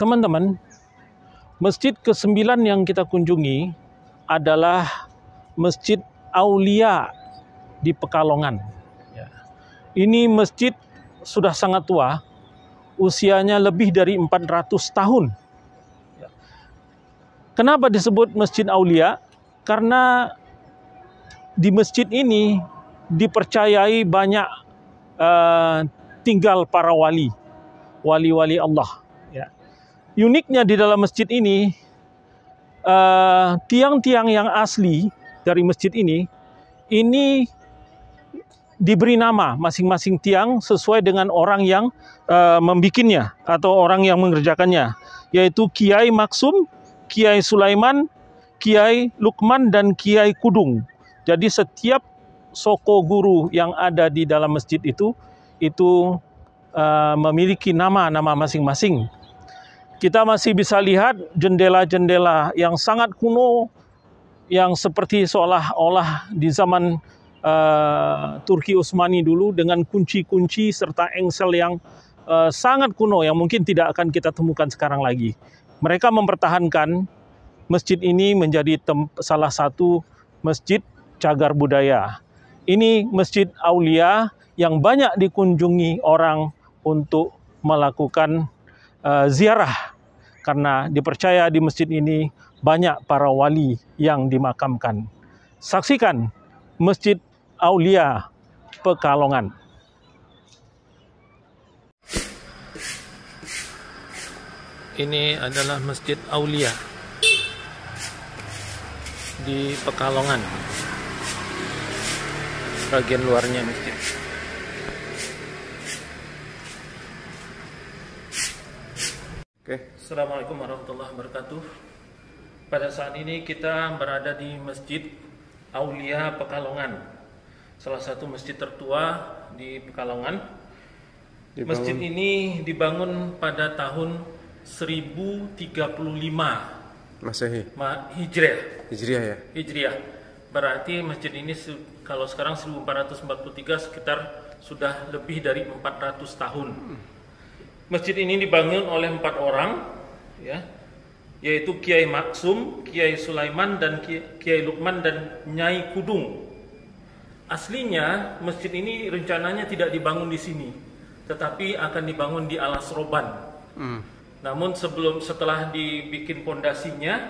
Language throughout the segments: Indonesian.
teman-teman, masjid ke-9 yang kita kunjungi adalah Masjid Aulia di Pekalongan. Ini masjid sudah sangat tua, usianya lebih dari 400 tahun. Kenapa disebut Masjid Aulia? Karena di masjid ini dipercayai banyak tinggal para wali-wali Allah. Uniknya di dalam masjid ini, tiang-tiang yang asli dari masjid ini diberi nama masing-masing tiang sesuai dengan orang yang membikinnya atau orang yang mengerjakannya, yaitu Kiai Maksum, Kiai Sulaiman, Kiai Lukman, dan Kiai Kudung. Jadi setiap soko guru yang ada di dalam masjid itu memiliki nama-nama masing-masing. Kita masih bisa lihat jendela-jendela yang sangat kuno, yang seperti seolah-olah di zaman Turki Utsmani dulu, dengan kunci-kunci serta engsel yang sangat kuno yang mungkin tidak akan kita temukan sekarang lagi. Mereka mempertahankan masjid ini menjadi salah satu masjid cagar budaya. Ini Masjid Aulia yang banyak dikunjungi orang untuk melakukan ziarah, karena dipercaya di masjid ini banyak para wali yang dimakamkan. Saksikan Masjid Aulia Pekalongan. Ini adalah Masjid Aulia di Pekalongan, bagian luarnya masjid. Assalamualaikum warahmatullahi wabarakatuh. Pada saat ini kita berada di Masjid Aulia Pekalongan, salah satu masjid tertua di Pekalongan. Masjid ini dibangun pada tahun 1035 Masehi. Hijriah ya. Hijriah. Berarti masjid ini kalau sekarang 1443, sekitar sudah lebih dari 400 tahun. Masjid ini dibangun oleh 4 orang, yaitu Kiai Maksum, Kiai Sulaiman, dan Kiai Lukman, dan Nyai Kudung. Aslinya masjid ini rencananya tidak dibangun di sini, tetapi akan dibangun di Alas Roban. Namun setelah dibikin pondasinya,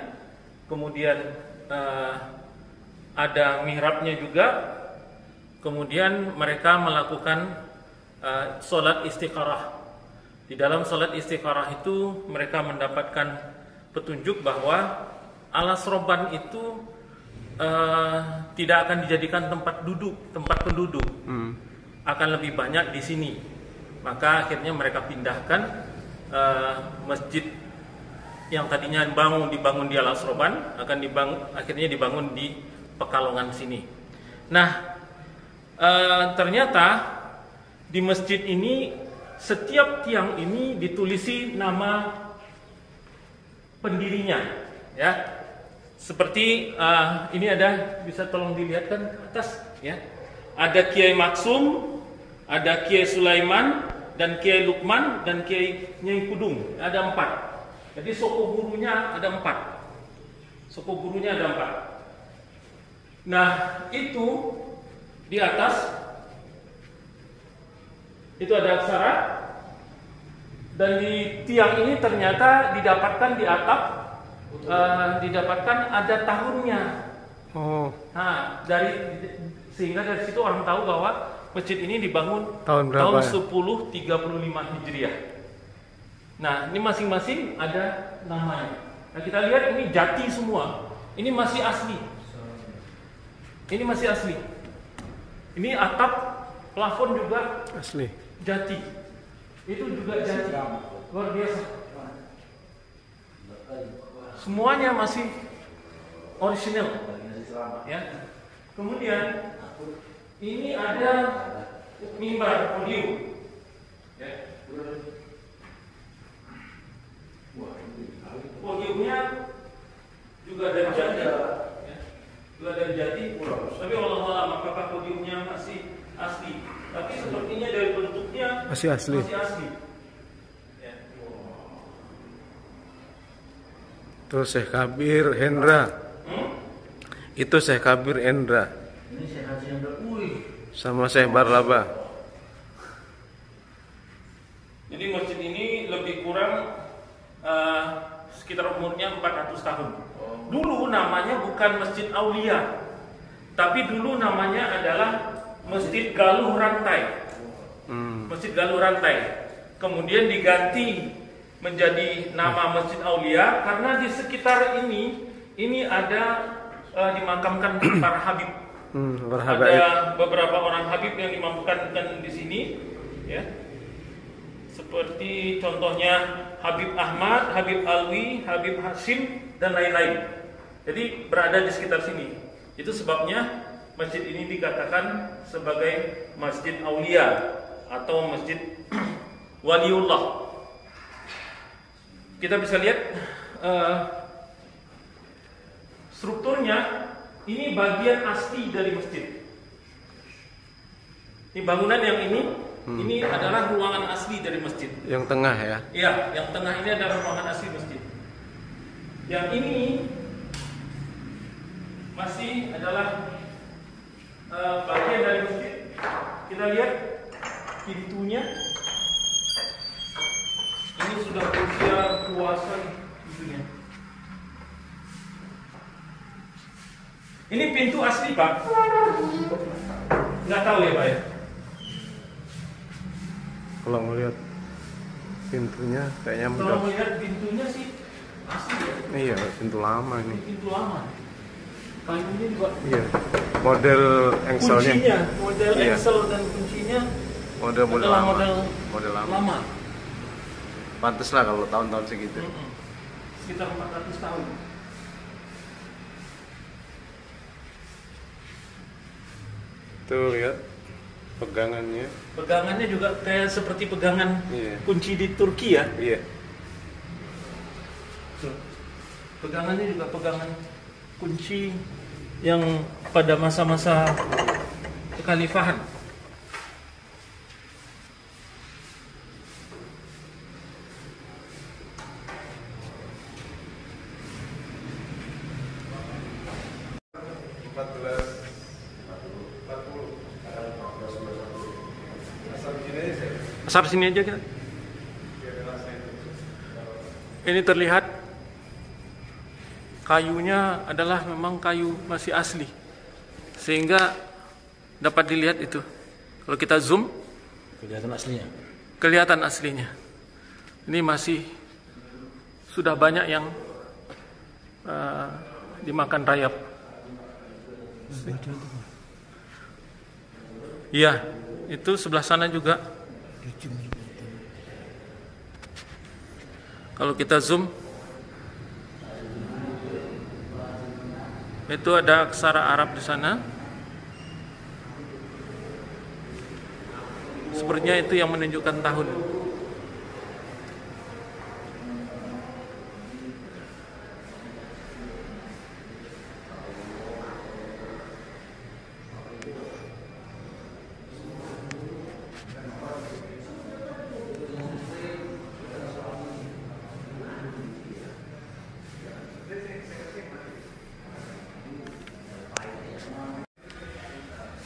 kemudian ada mihrabnya juga, kemudian mereka melakukan sholat istikharah. Di dalam sholat istikharah itu mereka mendapatkan petunjuk bahwa Alas Roban itu tidak akan dijadikan tempat penduduk, akan lebih banyak di sini. Maka akhirnya mereka pindahkan masjid yang tadinya dibangun di Alas Roban, akhirnya dibangun di Pekalongan sini. Nah, ternyata di masjid ini setiap tiang ini ditulisi nama pendirinya, ya. Seperti ini ada, bisa tolong dilihatkan ke atas, ya. Ada Kiai Maksum, ada Kiai Sulaiman, dan Kiai Lukman, dan Kiai Nyai Kudung. Ada 4. Jadi soko gurunya ada 4. Nah, itu di atas itu ada aksara, dan di tiang ini ternyata didapatkan di atap, didapatkan ada tahunnya. Nah, sehingga dari situ orang tahu bahwa masjid ini dibangun tahun 1035 Hijriah. Nah, ini masing-masing ada namanya. Nah, kita lihat ini jati semua. Ini masih asli. Ini atap, plafon juga asli. Jati. Itu juga jati. Luar biasa. Semuanya masih orisinal. Ya. Kemudian ini ada mimbar, podium. Ya. Podiumnya juga dari jati. Juga dari jati. Tapi wallahualam apakah podiumnya masih asli? Tapi sepertinya dari bentuknya masih asli. Ya. Itu Syekh Kabir Hendra. Itu Syekh Kabir Hendra. Ini Syekh Haji Hendra. Sama Syekh Barlaba. Jadi masjid ini lebih kurang sekitar umurnya 400 tahun. Dulu namanya bukan Masjid Aulia, tapi dulu namanya adalah Masjid Galuh Rantai. Masjid Galuh Rantai. Kemudian diganti menjadi nama Masjid Aulia karena di sekitar ini ada dimakamkan para habib. Ada beberapa orang habib yang dimakamkan di sini, ya. Seperti contohnya Habib Ahmad, Habib Alwi, Habib Hashim, dan lain-lain. Jadi berada di sekitar sini. Itu sebabnya masjid ini dikatakan sebagai Masjid Aulia atau Masjid Waliullah. Kita bisa lihat strukturnya. Ini bagian asli dari masjid. Ini bangunan yang ini adalah ruangan asli dari masjid. Yang tengah ya? Iya, yang tengah ini adalah ruangan asli masjid. Yang ini masih adalah bagian dari masjid. Kita lihat pintunya. Ini sudah berusia kuasa pintunya. Ini pintu asli, Pak. Nggak tahu ya, Pak ya? Kalau melihat pintunya kayaknya Kalau melihat pintunya sih asli ya. Iya, pintu lama ini. Pintu lama. Kayunya juga. Iya. Model engselnya. Kuncinya, model Iya. engsel dan kuncinya Model adalah lama. model lama. lama. Pantes lah kalau tahun-tahun segitu. Sekitar 400 tahun. Tuh lihat pegangannya. Pegangannya juga kayak seperti pegangan Iya. kunci di Turki ya. Iya. Tuh. Pegangannya juga pegangan kunci yang pada masa-masa kekhalifahan. Asap sini aja kita. Ini terlihat kayunya adalah memang kayu masih asli, sehingga dapat dilihat itu. Kalau kita zoom, kelihatan aslinya. Ini masih sudah banyak yang dimakan rayap. Iya, itu sebelah sana juga. Kalau kita zoom, itu ada aksara Arab di sana. Sepertinya itu yang menunjukkan tahun.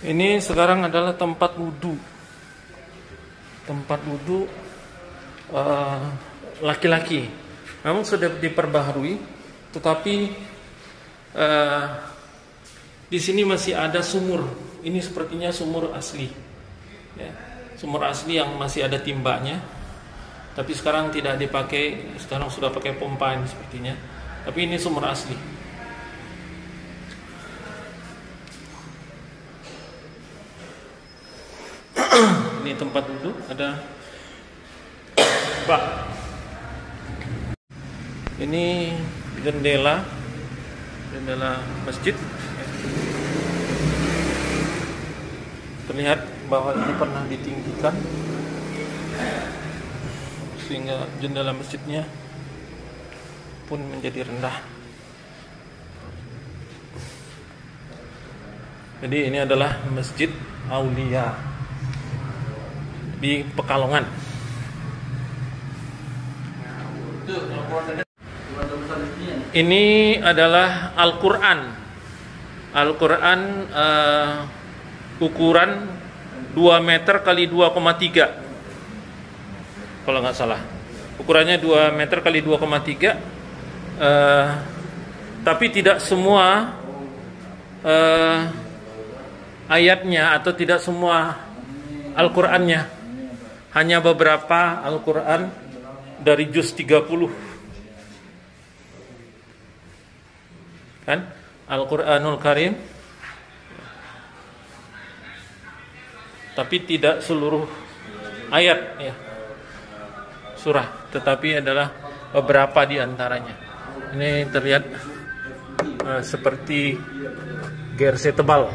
Ini sekarang adalah tempat wudhu. Tempat wudhu laki-laki. Memang sudah diperbaharui, tetapi di sini masih ada sumur. Ini sepertinya sumur asli, ya. Sumur asli yang masih ada timbanya. Tapi sekarang tidak dipakai. Sekarang sudah pakai pompa ini sepertinya. Tapi ini sumur asli. Ini tempat duduk, ada bak. Ini jendela masjid. Terlihat bahwa ini pernah ditinggikan sehingga jendela masjidnya pun menjadi rendah. Jadi ini adalah Masjid Aulia di Pekalongan. Tuh, kalau besar di sini. Ini adalah Al-Quran. Al-Quran ukuran 2 meter kali 2,3, kalau nggak salah. Ukurannya 2 meter kali 2,3, tapi tidak semua ayatnya atau tidak semua Al-Qur'annya, hanya beberapa Al-Qur'an dari juz 30 kan, Al-Qur'anul Karim, tapi tidak seluruh ayat ya, surah, tetapi adalah beberapa di antaranya. Ini terlihat seperti jersey tebal.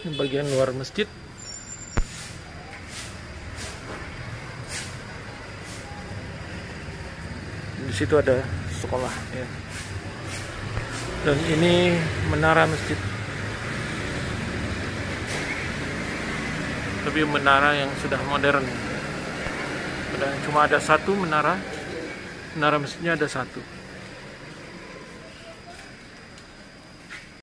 Ini bagian luar masjid. Di situ ada sekolah ya. Dan ini menara masjid. Tapi menara yang sudah modern. Cuma ada satu menara. Menara masjidnya ada satu.